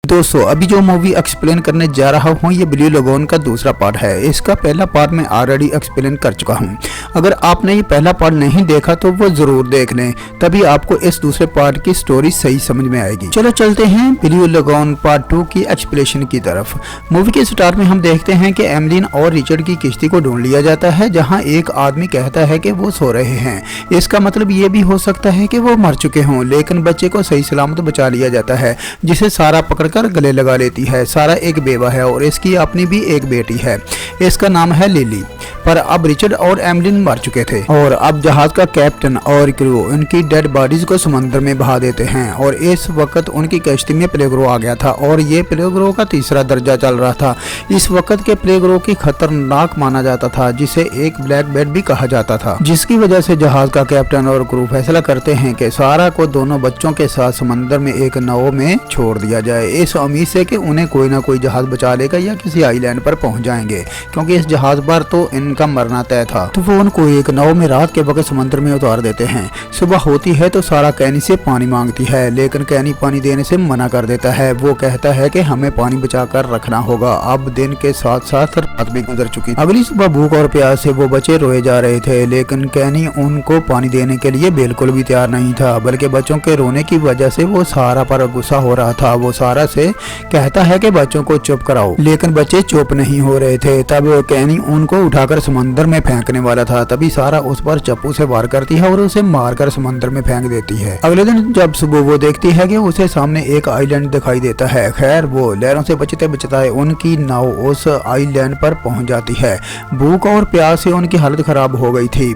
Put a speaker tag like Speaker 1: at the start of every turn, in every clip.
Speaker 1: दोस्तों अभी जो मूवी एक्सप्लेन करने जा रहा हूँ ये ब्लू लगून का दूसरा पार्ट है। इसका पहला पार्ट मैं ऑलरेडी एक्सप्लेन कर चुका हूँ। अगर आपने ये पहला पार्ट नहीं देखा तो वो जरूर देख लें, तभी आपको इस दूसरे पार्ट की स्टोरी सही समझ में आएगी। चलो चलते हैं ब्लू लगून पार्ट 2 की एक्सप्लेनेशन की तरफ। मूवी के स्टार्ट में हम देखते हैं कि एमलिन और रिचर्ड की किश्ती को ढूंढ लिया जाता है, जहाँ एक आदमी कहता है कि वो सो रहे हैं। इसका मतलब ये भी हो सकता है कि वो मर चुके हों, लेकिन बच्चे को सही सलामत बचा लिया जाता है, जिसे सारा पकड़कर गले लगा लेती है। सारा एक बेवा है और इसकी अपनी भी एक बेटी है, इसका नाम है लिली। पर अब रिचर्ड और एमलिन मर चुके थे और अब जहाज का कैप्टन और क्रू उनकी डेड बॉडीज को समुद्र में बहा देते हैं। और इस वक्त उनकी कश्ती में प्लेग रोग आ गया था और ये प्लेग रोग का तीसरा दर्जा चल रहा था। इस वक्त के प्लेग रोग की खतरनाक माना जाता था, जिसे एक ब्लैक बेड भी कहा जाता था, जिसकी वजह से जहाज का कैप्टन और क्रू फैसला करते हैं कि सारा को दोनों बच्चों के साथ समंदर में एक नाव में छोड़ दिया जाए, इस उम्मीद से कि उन्हें कोई ना कोई जहाज बचा लेगा या किसी आइलैंड पर पहुंच जाएंगे, क्योंकि इस जहाज पर तो इनका मरना तय था। तो वो उनको एक नाव में रात के वक्त समुद्र में उतार देते हैं। सुबह होती है तो सारा कैनी से पानी मांगती है, लेकिन कैनी पानी देने से मना कर देता है। वो कहता है कि हमें पानी बचा कर रखना होगा। अब दिन के साथ साथ रात भी गुजर चुकी। अगली सुबह भूख और प्यास से वो बच्चे रोए जा रहे थे, लेकिन कैनी उनको पानी देने के लिए बिल्कुल भी तैयार नहीं था, बल्कि बच्चों के रोने की वजह से वो सारा पर गुस्सा हो रहा था। वो सारा से कहता है कि बच्चों को चुप कराओ, लेकिन बच्चे चुप नहीं हो रहे थे। तब कैनी उनको उठाकर समंदर में फेंकने वाला था, तभी सारा उस पर चप्पू से वार करती है और उसे मारकर समंदर में फेंक देती है। अगले दिन जब सुबह वो देखती है कि उसे सामने एक आइलैंड दिखाई देता है। खैर वो लहरों से बचते बचते उनकी नाव उस आइलैंड पर पहुंच जाती है। भूख और प्यास से उनकी हालत खराब हो गई थी।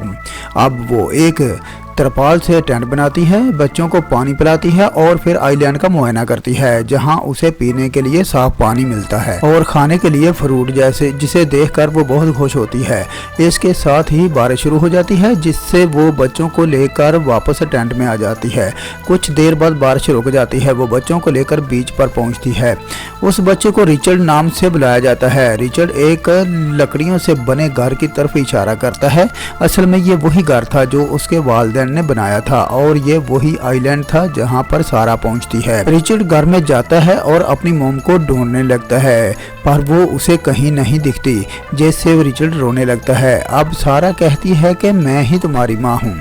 Speaker 1: अब वो एक तरपाल से टेंट बनाती है, बच्चों को पानी पिलाती है और फिर आइलैंड का मुआयना करती है, जहां उसे पीने के लिए साफ पानी मिलता है और खाने के लिए फ्रूट, जैसे जिसे देखकर वो बहुत खुश होती है। इसके साथ ही बारिश शुरू हो जाती है, जिससे वो बच्चों को लेकर वापस टेंट में आ जाती है। कुछ देर बाद बारिश रुक जाती है। वो बच्चों को लेकर बीच पर पहुंचती है। उस बच्चे को रिचर्ड नाम से बुलाया जाता है। रिचर्ड एक लकड़ियों से बने घर की तरफ इशारा करता है। असल में ये वही घर था जो उसके वालिदैन ने बनाया था और ये वही आइलैंड था जहां पर सारा पहुंचती है। रिचर्ड घर में जाता है और अपनी मोम को ढूंढने लगता है, पर वो उसे कहीं नहीं दिखती, जिससे रिचर्ड रोने लगता है। अब सारा कहती है कि मैं ही तुम्हारी माँ हूँ।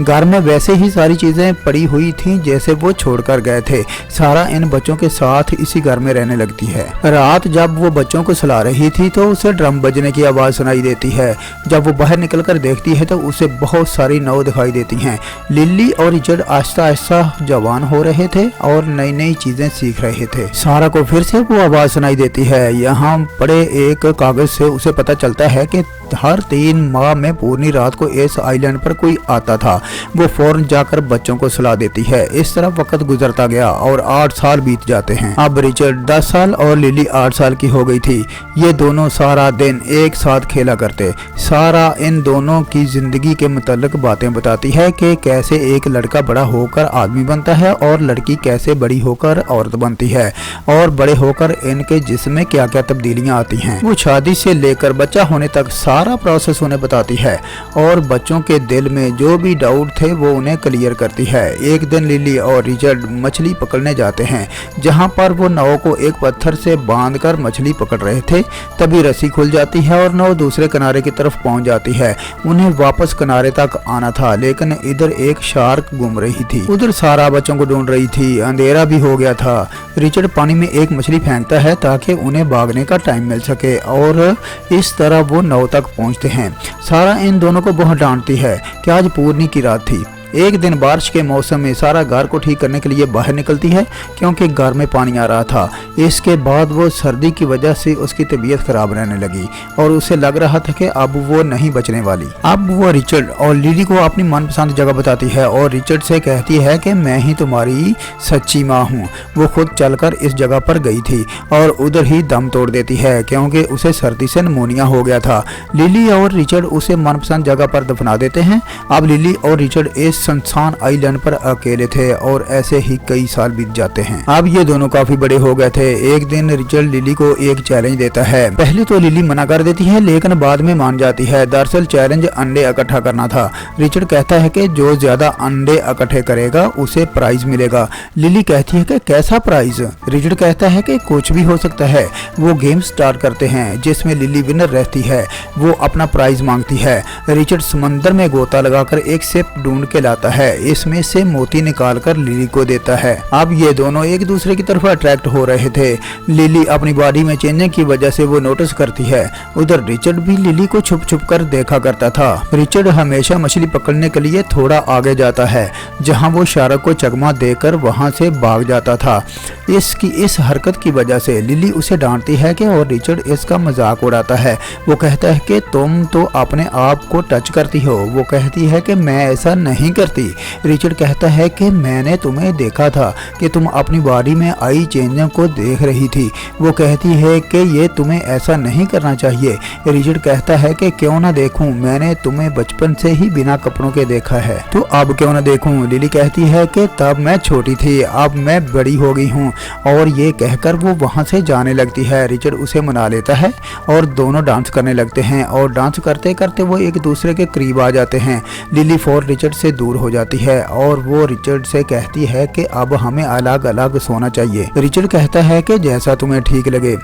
Speaker 1: घर में वैसे ही सारी चीजें पड़ी हुई थीं जैसे वो छोड़कर गए थे। सारा इन बच्चों के साथ इसी घर में रहने लगती है। रात जब वो बच्चों को सुला रही थी तो उसे ड्रम बजने की आवाज सुनाई देती है। जब वो बाहर निकलकर देखती है तो उसे बहुत सारी नाव दिखाई देती हैं। लिली और रिचर्ड आहिस्ता आहिस्ता जवान हो रहे थे और नई नई चीजें सीख रहे थे। सारा को फिर से वो आवाज सुनाई देती है। यहाँ पड़े एक कागज से उसे पता चलता है कि हर 3 माह में पूरी रात को इस आइलैंड पर कोई आता था। वो फौरन जाकर बच्चों को सुला देती है। इस तरह वक्त गुजरता गया और 8 साल बीत जाते हैं। अब रिचर्ड 10 साल और लिली 8 साल की हो गई थी। ये दोनों सारा दिन एक साथ खेला करते। सारा इन दोनों की जिंदगी के मुताल्लिक बातें बताती है कि कैसे एक लड़का बड़ा होकर आदमी बनता है और लड़की कैसे बड़ी होकर औरत बनती है और बड़े होकर इनके जिस्म में क्या क्या तब्दीलियां आती हैं। वो शादी से लेकर बच्चा होने तक सारा प्रोसेस उन्हें बताती है और बच्चों के दिल में जो भी डाउट थे वो उन्हें क्लियर करती है। एक दिन लिली और रिचर्ड मछली पकड़ने जाते हैं, जहां पर वो नाव को एक पत्थर से बांधकर मछली पकड़ रहे थे। तभी रस्सी खुल जाती है और नाव दूसरे किनारे की तरफ पहुंच जाती है। उन्हें वापस किनारे तक आना था, लेकिन इधर एक शार्क घूम रही थी। उधर सारा बच्चों को ढूंढ रही थी। अंधेरा भी हो गया था। रिचर्ड पानी में एक मछली फेंकता है ताकि उन्हें भागने का टाइम मिल सके और इस तरह वो नाव तक पहुंचते हैं। सारा इन दोनों को बहुत डांटती है कि आज पूर्णी की रात थी। एक दिन बारिश के मौसम में सारा घर को ठीक करने के लिए बाहर निकलती है, क्योंकि घर में पानी आ रहा था। इसके बाद वो सर्दी की वजह से उसकी तबीयत खराब रहने लगी और उसे लग रहा था कि अब वो नहीं बचने वाली। अब वो रिचर्ड और लिली को अपनी मनपसंद जगह बताती है और रिचर्ड से कहती है कि मैं ही तुम्हारी सच्ची माँ हूँ। वो खुद चलकर इस जगह पर गई थी और उधर ही दम तोड़ देती है, क्योंकि उसे सर्दी से निमोनिया हो गया था। लिली और रिचर्ड उसे मनपसंद जगह पर दफना देते हैं। अब लिली और रिचर्ड इस सुनसान आइलैंड पर अकेले थे और ऐसे ही कई साल बीत जाते हैं। अब ये दोनों काफी बड़े हो गए थे। एक दिन रिचर्ड लिली को एक चैलेंज देता है। पहले तो लिली मना कर देती है लेकिन बाद में मान जाती है। दरअसल चैलेंज अंडे इकट्ठा करना था। रिचर्ड कहता है कि जो ज्यादा अंडे इकट्ठे करेगा उसे प्राइज मिलेगा। लिली कहती है कि कैसा प्राइज? रिचर्ड कहता है कि कुछ भी हो सकता है। वो गेम स्टार्ट करते हैं जिसमें लिली विनर रहती है। वो अपना प्राइज मांगती है। रिचर्ड समंदर में गोता लगाकर एक सेप ढूंढ के लाता है। इसमें से मोती निकालकर लिली को देता है। अब ये दोनों एक दूसरे की तरफ अट्रैक्ट हो रहे थे। लिली अपनी बॉडी में चेंजिंग की वजह से वो नोटिस करती है। उधर रिचर्ड भी लिली को छुप छुप कर देखा करता था। रिचर्ड हमेशा मछली पकड़ने के लिए थोड़ा आगे जाता है जहां वो शार्क को चकमा देकर वहां से भाग जाता था। इसकी इस हरकत की वजह से लिली उसे डांटती है कि और रिचर्ड इसका मजाक उड़ाता है। वो कहता है कि तुम तो अपने आप को टच करती हो। वो कहती है कि मैं ऐसा नहीं करती। रिचर्ड कहता है कि मैंने तुम्हें देखा था कि तुम अपनी बॉडी में आई चेंजिंग को देख रही थी। वो कहती है कि ये तुम्हें ऐसा नहीं करना चाहिए। रिचर्ड कहता है कि क्यों ना देखूं, मैंने तुम्हें बचपन से ही बिना कपड़ों के देखा है, तो अब क्यों ना देखूं। लिली कहती है कि तब मैं छोटी थी, अब मैं बड़ी हो गई हूँ। और ये कहकर वो वहाँ से जाने लगती है। रिचर्ड उसे मना लेता है और दोनों डांस करने लगते हैं और डांस करते करते वो एक दूसरे के करीब आ जाते हैं। लिली फोर रिचर्ड से दूर हो जाती है और वो रिचर्ड से कहती है कि अब हमें अलग अलग सोना चाहिए। रिचर्ड कहता है कि जैसा तुम्हें ठीक लगे।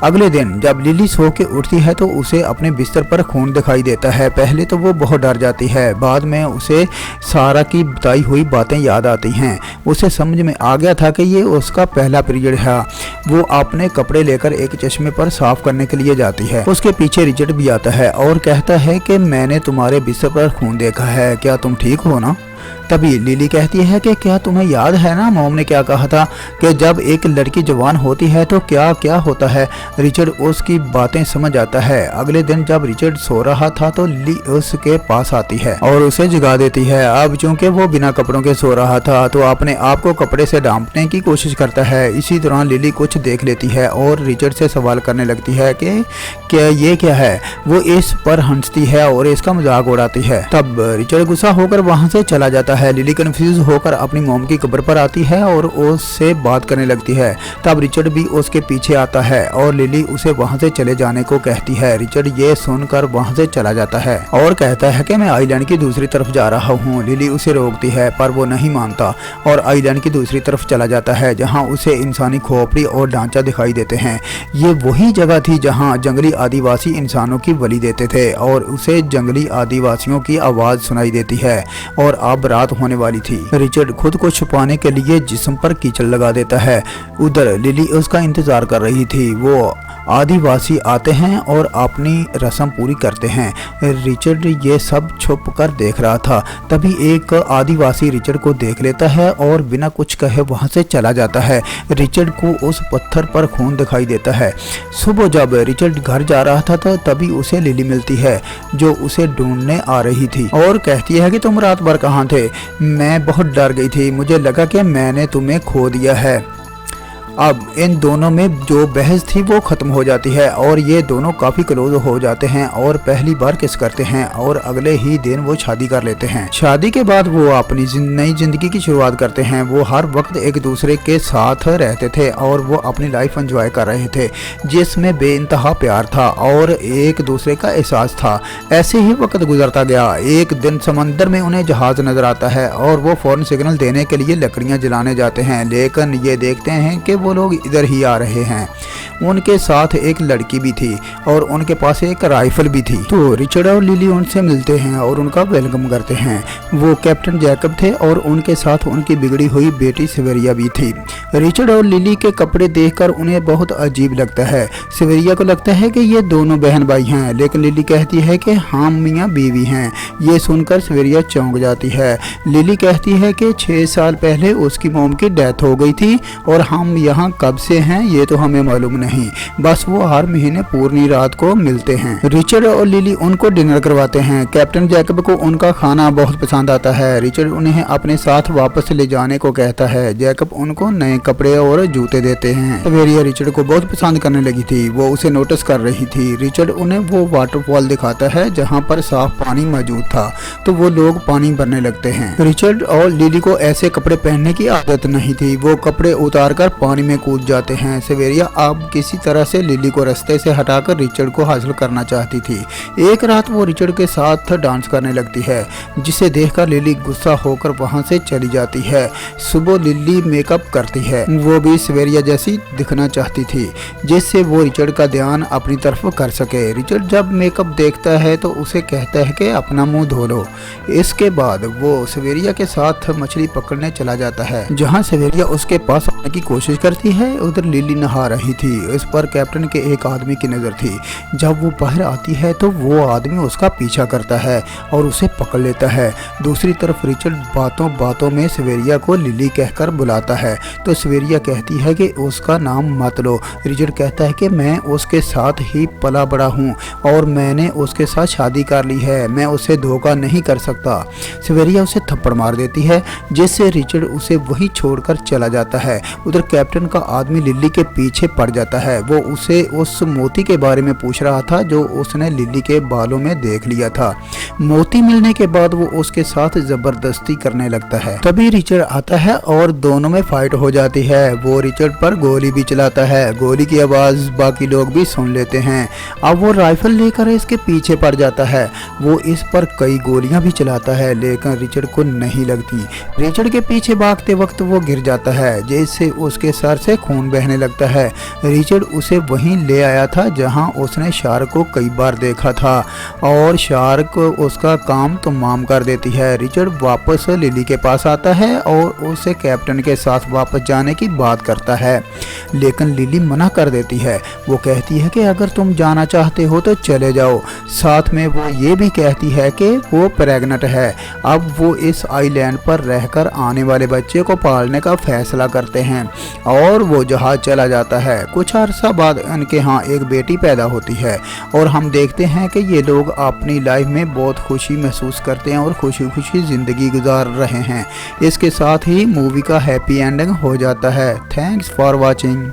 Speaker 1: अगले दिन जब लिली सो के उठती है तो उसे अपने बिस्तर पर खून दिखाई देता है। पहले तो वो बहुत डर जाती है, बाद में उसे सारा की बताई हुई बातें याद आती हैं। उसे समझ में आ गया था कि ये उसका पहला पीरियड है। वो अपने कपड़े लेकर एक चश्मे पर साफ करने के लिए जाती है। उसके पीछे रिचर्ड भी आता है और कहता है कि मैंने तुम्हारे बिस्तर पर खून देखा है, क्या तुम ठीक हो ना? तभी लिली कहती है कि क्या तुम्हें याद है ना मॉम ने क्या कहा था कि जब एक लड़की जवान होती है तो क्या क्या होता है। रिचर्ड उसकी बातें समझ आता है। अगले दिन जब रिचर्ड सो रहा था तो लिली उसके पास आती है और उसे जगा देती है। अब चूंकि वो बिना कपड़ों के सो रहा था तो अपने आप को कपड़े से ढांपने की कोशिश करता है। इसी दौरान लिली कुछ देख लेती है और रिचर्ड से सवाल करने लगती है कि क्या ये क्या है। वो इस पर हंसती है और इसका मजाक उड़ाती है। तब रिचर्ड गुस्सा होकर वहां से चला जाता है। लिली कंफ्यूज होकर अपनी मॉम की कब्र पर आती है और उससे बात करने लगती है। तब रिचर्ड भी उसके पीछे आता है और लिली उसे वहां से चले जाने को कहती है। रिचर्ड ये सुनकर वहां से चला जाता है और कहता है कि मैं आइलैंड की दूसरी तरफ जा रहा हूँ। लिली उसे रोकती है पर वो नहीं मानता और आइलैंड की दूसरी तरफ चला जाता है जहाँ उसे इंसानी खोपड़ी और ढांचा दिखाई देते हैं। ये वही जगह थी जहाँ जंगली आदिवासी इंसानों की बलि देते थे और उसे जंगली आदिवासियों की आवाज सुनाई देती है और अब रात होने वाली थी। रिचर्ड खुद को छुपाने के लिए जिस्म पर कीचड़ लगा देता है। उधर लिली उसका इंतजार कर रही थी। वो आदिवासी आते हैं और अपनी रस्म पूरी करते हैं। रिचर्ड ये सब छुप कर देख रहा था। तभी एक आदिवासी रिचर्ड को देख लेता है और बिना कुछ कहे वहां से चला जाता है। रिचर्ड को उस पत्थर पर खून दिखाई देता है। सुबह जब रिचर्ड घर जा रहा था तो तभी उसे लिली मिलती है जो उसे ढूंढने आ रही थी और कहती है कि तुम रात भर कहाँ थे? मैं बहुत डर गई थी, मुझे लगा कि मैंने तुम्हें खो दिया है। अब इन दोनों में जो बहस थी वो ख़त्म हो जाती है और ये दोनों काफ़ी क्लोज हो जाते हैं और पहली बार किस करते हैं और अगले ही दिन वो शादी कर लेते हैं। शादी के बाद वो अपनी नई ज़िंदगी की शुरुआत करते हैं। वो हर वक्त एक दूसरे के साथ रहते थे और वो अपनी लाइफ एंजॉय कर रहे थे जिसमें बेइंतहा प्यार था और एक दूसरे का एहसास था। ऐसे ही वक्त गुजरता गया। एक दिन समंदर में उन्हें जहाज़ नज़र आता है और वो फ़ौरन सिग्नल देने के लिए लकड़ियाँ जलाने जाते हैं, लेकिन ये देखते हैं कि वो लोग इधर ही आ रहे हैं। उनके साथ एक लड़की भी थी और उनके पास एक राइफल भी थी। तो रिचर्ड और लिली उनसे मिलते हैं और उनका वेलकम करते हैं। वो कैप्टन जैकब थे और उनके साथ उनकी बिगड़ी हुई बेटी सिवेरिया भी थी। रिचर्ड और लिली के कपड़े देखकर उन्हें बहुत अजीब लगता है। सिवेरिया को लगता है कि ये दोनों बहन भाई हैं, लेकिन लिली कहती है कि हम मियाँ बीवी हैं। ये सुनकर सिवेरिया चौंक जाती है। लिली कहती है कि 6 साल पहले उसकी मॉम की डेथ हो गई थी और हम यहाँ कब से हैं ये तो हमें मालूम नहीं। नहीं, बस वो हर महीने पूरी रात को मिलते हैं। रिचर्ड और लिली उनको डिनर करवाते हैं। कैप्टन जैकब को उनका खाना बहुत पसंद आता है। रिचर्ड उन्हें अपने साथ वापस ले जाने को कहता है। जैकब उनको नए कपड़े और जूते देते हैं। सवेरिया रिचर्ड को बहुत पसंद करने लगी थी, वो उसे नोटिस कर रही थी। रिचर्ड उन्हें वो वाटरफॉल दिखाता है जहाँ पर साफ पानी मौजूद था, तो वो लोग पानी भरने लगते हैं। रिचर्ड और लिली को ऐसे कपड़े पहनने की आदत नहीं थी, वो कपड़े उतारकर पानी में कूद जाते हैं। सवेरिया अब किसी तरह से लिली को रास्ते से हटाकर रिचर्ड को हासिल करना चाहती थी। एक रात वो रिचर्ड के साथ डांस करने लगती है, जिसे देखकर लिली गुस्सा होकर वहां से चली जाती है। सुबह लिली मेकअप करती है, वो भी सवेरिया जैसी दिखना चाहती थी, जिससे वो रिचर्ड का ध्यान अपनी तरफ कर सके। रिचर्ड जब मेकअप देखता है तो उसे कहता है कि अपना मुंह धो लो। इसके बाद वो सवेरिया के साथ मछली पकड़ने चला जाता है। जहां सवेरिया उसके पास आने की कोशिश करती है, उधर लिली नहा रही थी। इस पर कैप्टन के एक आदमी की नजर थी। जब वो बाहर आती है तो वो आदमी उसका पीछा करता है और उसे पकड़ लेता है। दूसरी तरफ रिचर्ड बातों बातों में सवेरिया को लिली कहकर बुलाता है, तो सवेरिया कहती है कि उसका नाम मत लो। रिचर्ड कहता है कि मैं उसके साथ ही पला बड़ा हूँ और मैंने उसके साथ शादी कर ली है, मैं उसे धोखा नहीं कर सकता। सवेरिया उसे थप्पड़ मार देती है, जिससे रिचर्ड उसे वहीं छोड़कर चला जाता है। उधर कैप्टन का आदमी लिली के पीछे पड़ जाता है। वो उसे उस मोती के बारे में पूछ रहा था जो उसने लिली के बालों में देख लिया था। मोती मिलने के बाद वो उसके साथ जबरदस्ती करने लगता है। तभी रिचर्ड आता है और दोनों में फाइट हो जाती है। वो रिचर्ड पर गोली भी चलाता है। गोली की आवाज बाकी लोग भी सुन लेते हैं। अब वो राइफल लेकर इसके पीछे पड़ जाता है। वो इस पर कई गोलियां भी चलाता है, लेकिन रिचर्ड को नहीं लगती। रिचर्ड के पीछे भागते वक्त वो गिर जाता है, जिससे उसके सर से खून बहने लगता है। रिचर्ड उसे वहीं ले आया था जहां उसने शार्क को कई बार देखा था और शार्क उसका काम तमाम कर देती है। रिचर्ड वापस लिली के पास आता है और उसे कैप्टन के साथ वापस जाने की बात करता है, लेकिन लिली मना कर देती है। वो कहती है कि अगर तुम जाना चाहते हो तो चले जाओ। साथ में वो ये भी कहती है कि वो प्रेग्नेंट है। अब वो इस आइलैंड पर रहकर आने वाले बच्चे को पालने का फैसला करते हैं और वो जहाज चला जाता है। कुछ अरसा बाद उनके यहाँ एक बेटी पैदा होती है और हम देखते हैं कि ये लोग अपनी लाइफ में बहुत खुशी महसूस करते हैं और खुशी खुशी ज़िंदगी गुजार रहे हैं। इसके साथ ही मूवी का हैप्पी एंडिंग हो जाता है। Thanks for watching.